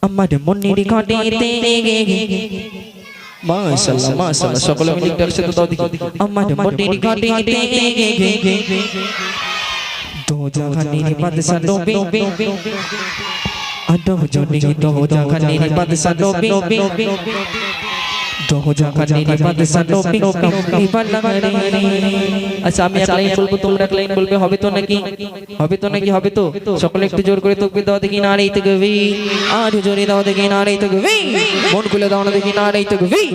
আমার মনের ঘটেতে মাশাআল্লাহ মাশাআল্লাহ সকলে মিলে একসাথে দাও দেখি আমার মনের ঘটেতে দো জাহানের বাদশা নবী আদো জনি দো জাহানের বাদশা নবী দো জাহানের বাদশা নবী নিবালা রে। আচ্ছা আমি এক লাইন বলবো তোমরা এক লাইন বলবে, হবে তো নাকি? হবে তো নাকি? হবে তো? সকলে একটু জোর করে তাকবীর দাও দেখি, নারে তাকবীর। আর জোরে দাও দেখি, নারে তাকবীর। মন খুলে দাও না দেখি, নারে তাকবীর।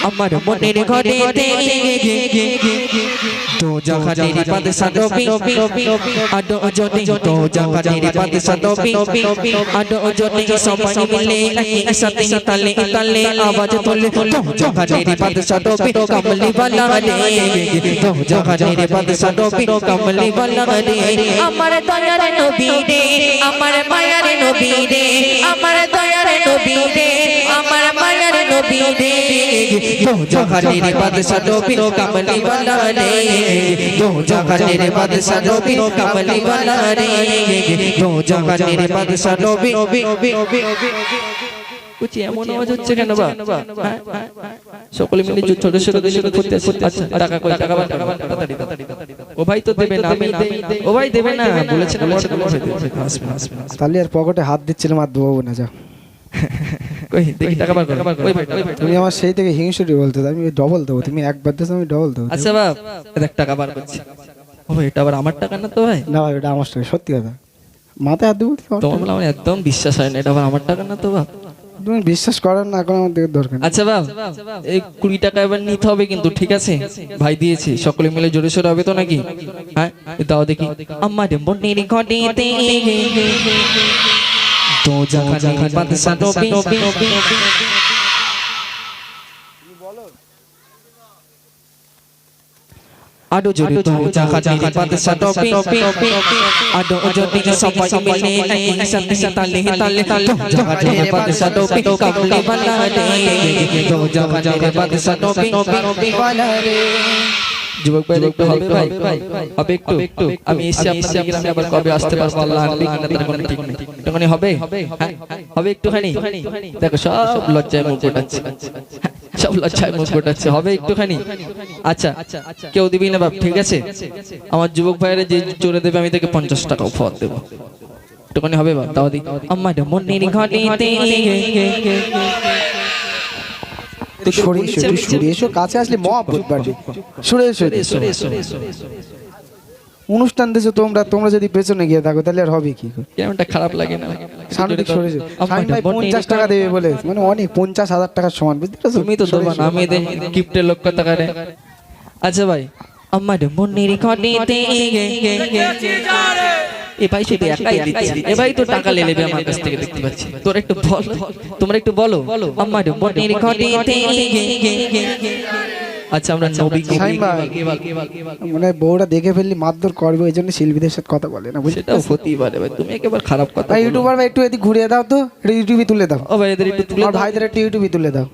আমার মনের ঘরেতে দো জাহানের বাদশা নবী আদো জনি দো জাহানের বাদশা নবী আদো জনি সবাই মিলে একসাথে তালে তালে আওয়াজ তোলে দো জাহানের বাদশা নবী কমলি वाला রে দো জাহানের বাদশা নবী কমলি वाला রে। আমার দয়ার নবী রে আমার মায়ার নবী রে আমার দয়ার নবী রে আমার মায়ার নবী রে দো জাহানের বাদশা নবী কমলি वाला রে দো জাহানের বাদশা নবী কমলি वाला রে দো জাহানের বাদশা নবী। কুচি এমন আওয়াজ হচ্ছে কেন বা? সকলে মিলে ছোট ছোট করতে আচ্ছা টাকা কই টাকা বান তাড়াতাড়ি ও ভাই তো দেবে না, আমি দেই ও ভাই দেবে না বলেছে তাহলে আর পকেটে হাত দিচ্ছিলাম আর দেবো না। যা কই দেখি টাকা বার কর ওই ভাই তুমি আমার সেই থেকে হিংসুটি বলতে আমি ডবল দেবো, তুমি একবার দিছো আমি ডবল দেবো। আচ্ছা বাপ দেখ টাকা বার করছি। ও ভাই এটা আবার আমার টাকা না তো ভাই? না ভাই ওটা আমার টাকা, সত্যি কথা মাথায় হাত দেবো। তোমার বলে আমার একদম বিশ্বাস হয় না, এটা আবার আমার টাকা না তো বাপ? তুমি বিশ্বাস করেন না, এখন আমার দিকে দরকার। আচ্ছা বাপ এই 20 টাকা এবার নিতে হবে কিন্তু, ঠিক আছে ভাই দিয়েছি, সকলে মিলে জোরে সোরে হবে তো নাকি? হ্যাঁ দাও দেখি। আমার মনের ঘরেতে দো জাহানের বাদশা নবী আদো জোরে দো জাহানের বাদশা নবী আদো জোরে সবাই মিলে একসাথে তালে তালে দো জাহানের বাদশা নবী কমলি वाला রে দো জাহানের বাদশা নবী वाला রে। যুবক ভাই একটু হবে ভাই, হবে একটু। আমি এসে আপনাদের গ্রামে আবার কবে আসতে পারবো আল্লাহ আনবে কিনা তার কোনো ঠিক নেই। একটুখানি হবে, হবে একটুখানি। দেখো সব লজ্জায় মুখ গোটাচ্ছে, সব লজ্জায় মুখ গোটাচ্ছে, হবে একটুখানি। আচ্ছা কেউ দিবি না বাপ, ঠিক আছে? আমার যুবক ভাইয়েরা যে জোরে দেবে আমি তাকে 50 টাকা উপহার দেবো। একটুখানি হবে বাপ, দাও দি। আমার মনের ঘরেতে কাছে আসলে মহব্বত বাড়বে। সরে এসো অনুষ্ঠান দেশে তোমরা যদি পেছনে গিয়ে থাকো তাহলে আর হবে কি? কেমনটা খারাপ লাগে না? সামনে দিকে সরে যাও। সাইন ভাই 50 টাকা দেবে বলে, মানে অনেক 50,000 টাকার সমান, বুঝতে পারছো? তুমি তো দেবা না, আমি দেই গিফটের লক্ষ টাকা রে। আচ্ছা ভাই আমার মনের ঘরেতে এ ভাই শুধু একাই দিচ্ছে, এ ভাই তো টাকা নিয়ে নেবে আমার কাছ থেকে, দেখতে পাচ্ছি। তোর একটু বল, তোমরা একটু বলো আমার মনের ঘরেতে। আচ্ছা আমরা নবীকে মানে বউরা দেখে ফেললি মারধর করবে, এই জন্য শিল্পীদের সাথে কথা বলে না, বুঝলি? সেটাও হতেই পারে ভাই, তুমি একেবারে খারাপ কথা। ইউটিউবার ভাই একটু এদিক ঘুরিয়ে দাও তো, এটা ইউটিউবে তুলে দাও। ও ভাই এদের একটু তুলে দাও, ভাইদের একটু ইউটিউবে তুলে দাও।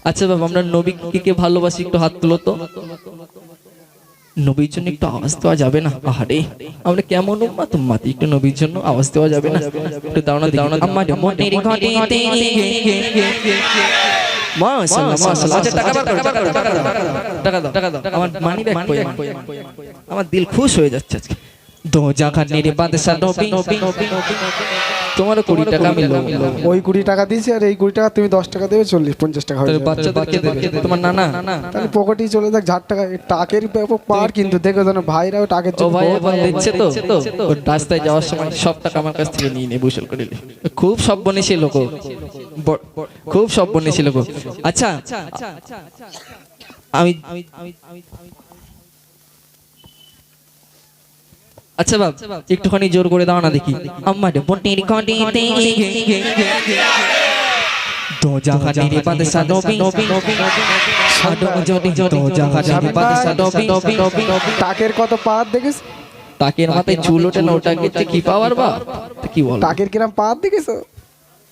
আচ্ছা বাবা আমরা নবীকে ভালোবাসি, একটু হাত তুলো তো। নবীর জন্য একটু আওয়াজ দেওয়া যাবে না? আহারে আমরা কেমন উম্মত, একটু নবীর জন্য আওয়াজ দেওয়া যাবে না? একটু দাও না আমার মনের ঘরেতে মাশাআল্লাহ মাশাআল্লাহ। আচ্ছা টাকা বার করো, টাকা দাও। আমার মানি ব্যাগ কই? আমার দিল খুশ হয়ে যাচ্ছে আজকে। দো জাহানের বাদশা নবী তোমার 20 টাকা আমি লব। ওই 20 টাকা দিয়েছি আর এই 20 টাকা তুমি 10 টাকা দেবে, 40-50 টাকা হয়ে যাবে। বাচ্চাদেরকে দেবে তোমার নানা, তাহলে পকেটেই চলে যাক 1000 টাকা। টাকের ব্যাপার কিন্তু দেখো যেন ভাইরাও টাকের জন্য ভাই এখন দিচ্ছে তো। ও রাস্তায় যাওয়ার সময় সব টাকা আমার কাছ থেকে নিয়ে নেবে বুঝল করে। খুব সব্বনেশী লোক, খুব সব্বনেশী লোক। আচ্ছা আমি আচ্ছা বাপ একটুখানি জোর করে দাও না দেখি। আমার মনের ঘরেতে দো জাহানের বাদশা নবী আদো জনি দো জাহানের বাদশা নবী। টাকের কত পাত দেখিস? টাকের মাথায় চুল ওঠে না, ওটাকে কি পাওয়ার বা কি বল? টাকের কিরম পাত দেখিস?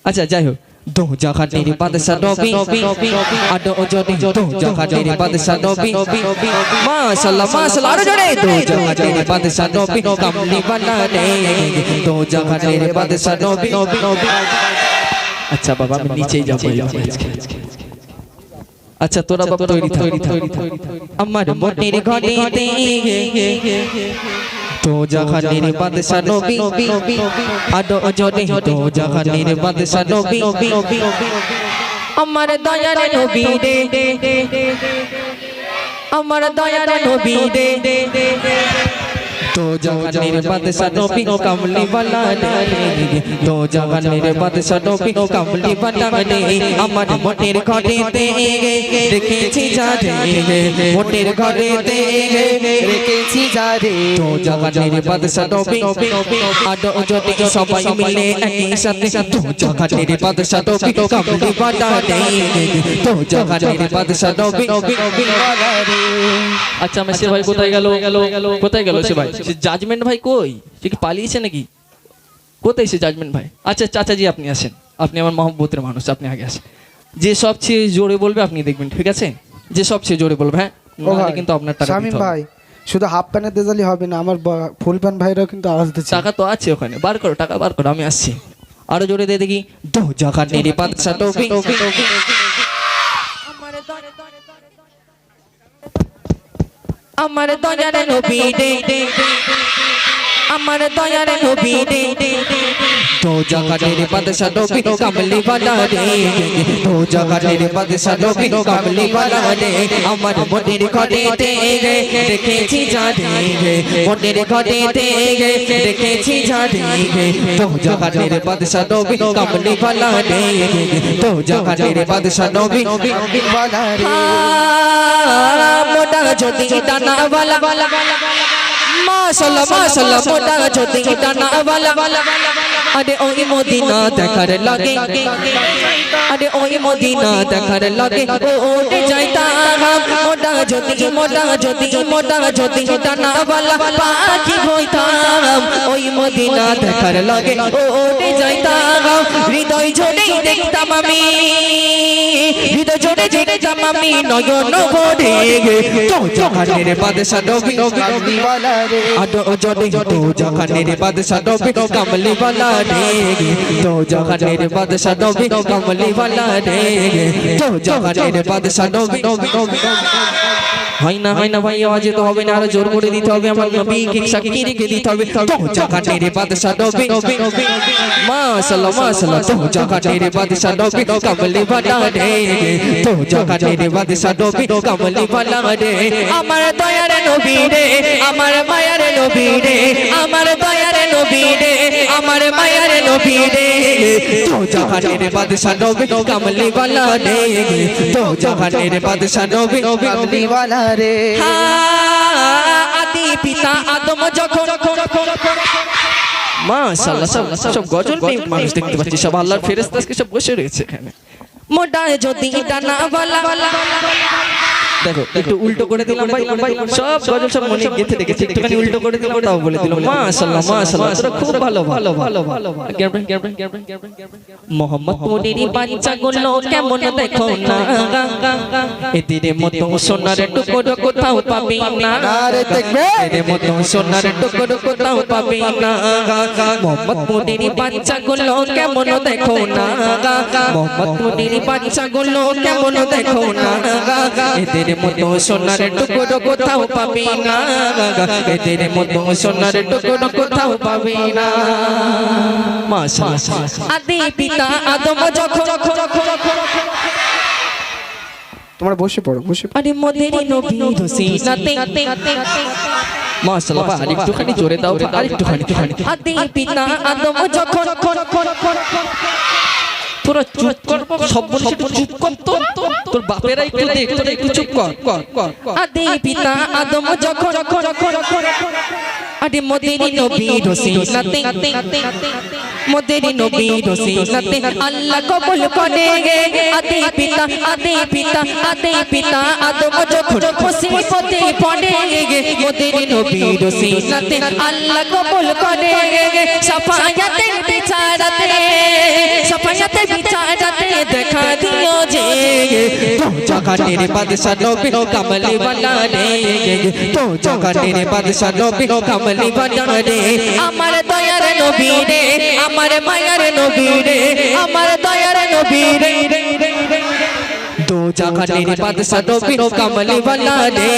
আচ্ছা যাই হোক, দো জাহানের বাদশা নবী আদো জনি দো জাহানের বাদশা নবী মাশাআল্লাহ মাশাআল্লাহ। আরো জোরে দো জাহানের বাদশা নবী কমলি वाला রে দো জাহানের বাদশা নবী। আচ্ছা বাবা আমি নিচেই যাবো আচ্ছা তোরা বাবা তৈরি আমার মনের ঘরেতে তো জাহানের বাদশা নবী আদো জনে তো জাহানের বাদশা নবী আমার দয়ার নবী রে আমার দয়ার নবী রে তো জাহানের বাদশা নবী কামলি ওয়ালা রে তো জাহানের বাদশা নবী কামলি ওয়ালা রে আমার মনের ঘরেতে রেখেছি যারে মনের ঘরেতে রেখেছি যারে তো জাহানের বাদশা নবী আদো যদি সবাই মিলে একই সাথে তো জাহানের বাদশা নবী কামলি ওয়ালা রে তো জাহানের বাদশা নবী আচ্ছা মেসে ভাই কোথায় গেল সে ভাই সে জাজমেন্ট ভাই কই সে কি পালিয়েছে নাকি কোথায় সে জাজমেন্ট ভাই আচ্ছা চাচাজি আপনি আসেন আপনি আমার মহব্বতের মানুষ আপনি আগে আসেন যে সবচেয়ে জোরে বলবে আপনি দেখবেন ঠিক আছে যে সবচেয়ে জোরে বলবে হ্যাঁ নাহলে কিন্তু আপনার টাকা শামিম ভাই শুধু হাফ প্যান্টের দেজালি হবে না আমার ফুল প্যান্ট ভাইরাও কিন্তু আওয়াজ দিচ্ছে টাকা তো আছে ওখানে বার করো টাকা বার করো আমি আসছি আরো জোরে দিয়ে দেখি দো জাহানের বাদশা নবী আমার দয়ার নবী রে আমার দয়ার নবী রে তো জাহানের বাদশা নবী কামলি ওয়ালা রে তো জাহানের বাদশা নবী কামলি ওয়ালা রে আমার মনের ঘরেতে রেখেছি যারে মনের ঘরেতে রেখেছি যারে তো জাহানের বাদশা নবী কামলি ওয়ালা রে তো জাহানের বাদশা নবী কামলি ওয়ালা রে মোটা যদি ডানা ওয়ালা মাশাআল্লাহ মাশাআল্লাহ মোটা যদি ডানা ওয়ালা আরে ওই মদিনা দেখার লাগে আরে ওই মদিনা দেখার লাগে ও ওঠে যাইতাম মোটা যদি ডানা ওয়ালা পাখি হইতাম ওই মদিনা দেখার লাগে ও ওঠে যাইতাম হৃদয় জোড়ে দেখতাম আমি হৃদয় জোড়ে দেখতাম আমি নয়ন ভরে তো জাহানের বাদশা নবী কামলি ওয়ালা রে আদো জনে তো জাহানের বাদশা নবী কামলি ওয়ালা রে তো জাহানের বাদশা নবী কামলি ওয়ালা রে তো জাহানের বাদশা নবী হয় না ভাই আওয়াজে তো হবে না আরো জোর করে দিতে হবে আমার নবীকে সাক্ষী রেখে দিতে হবে তো জাহানের বাদশা নবী মাশাআল্লাহ মাশাআল্লাহ তো জাহানের বাদশা নবী কামলি ওয়ালা রে তো জাহানের বাদশা নবী কামলি ওয়ালা রে আমার দয়ার নবী রে আমার মায়ার নবী রে আমার দয়ার নবী রে আমার মায়ার নবী রে তো জাহানের বাদশা নবী কামলি ওয়ালা রে তো জাহানের বাদশা নবী কামলি ওয়ালা রে আদি পিতা আদম যখন মাশাআল্লাহ সব গজল প্রেমিক মানুষ দেখতে পাচ্ছি সব আল্লাহর ফেরেশতা আজকে সব বসে রয়েছে এখানে মোটা যদি ডানা ওয়ালা দেখো একটু উল্টো করে দিলাম ভাই সব গজল সব মনে গেঁথে রেখেছি একটুখানি উল্টো করে দিলাম তাও বলে দিলাম মাশাআল্লাহ মাশাআল্লাহ তোরা খুব ভালো মোহাম্মদ মোদিনী বাচ্চা গুলো কেমন দেখো না এদের মতো সোনার টুকরো কোথাও পাবে না আরে দেখবে এদের মতো সোনার টুকরো কোথাও পাবে না মোহাম্মদ মোদিনী বাচ্চা গুলো কেমন দেখো না মোহাম্মদ মোদিনী বাচ্চা গুলো কেমন দেখো না এদের মতো সোনার টুকরো কোথাও পাবে না এদের মতো সোনার টুকরো কোথাও পাবে না মাশাআল্লাহ আদি পিতা আদম যখন তোমরা বসে পড়ো আরে মদিনা নবী রসিনাতে মাশাআল্লাহ আরেকটুখানি জোরে দাও আরেকটুখানি আদি পিতা আদম যখন তোরা চুপ কর সব বলছিস চুপ কর তোর বাপেরা একটু দেখ তোরা একটু চুপ কর আদি পিতা আদম যখন আরে মদিনা নবী রসিনাতে মদিনা নবী রসিনাতে আল্লাহ কবুল করে আদি পিতা আদম যখন মুসিবতে পড়ে মদিনা নবী রসিনাতে আল্লাহ কবুল করে শাফায়াতের বিচারাতে দেখা দিও যে তো জাহানের বাদশা নবী কামলি ওয়ালা রে তো জাহানের বাদশা নবী কামলি ওয়ালা রে আমার দয়ার নবী রে আমার মায়ার নবী রে আমার দয়ার নবী রে दो जहानेर बादशाह नबी कमली वाला रे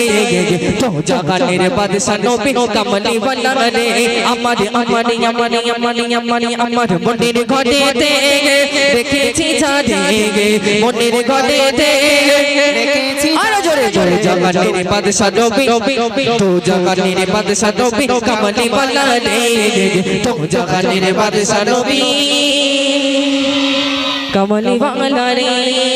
दो जहानेर बादशाह नबी कमली वाला रे আমারে আমারে আমারে আমারে আমারে আমার মনের ঘরেতে রেখেছি জানে মনের ঘরেতে রেখেছি আর জোরে জোরে জহানের বাদশাহ নবী দো জহানের বাদশাহ নবী কমলি वाला রে দো জহানের বাদশাহ নবী কমলি वाला রে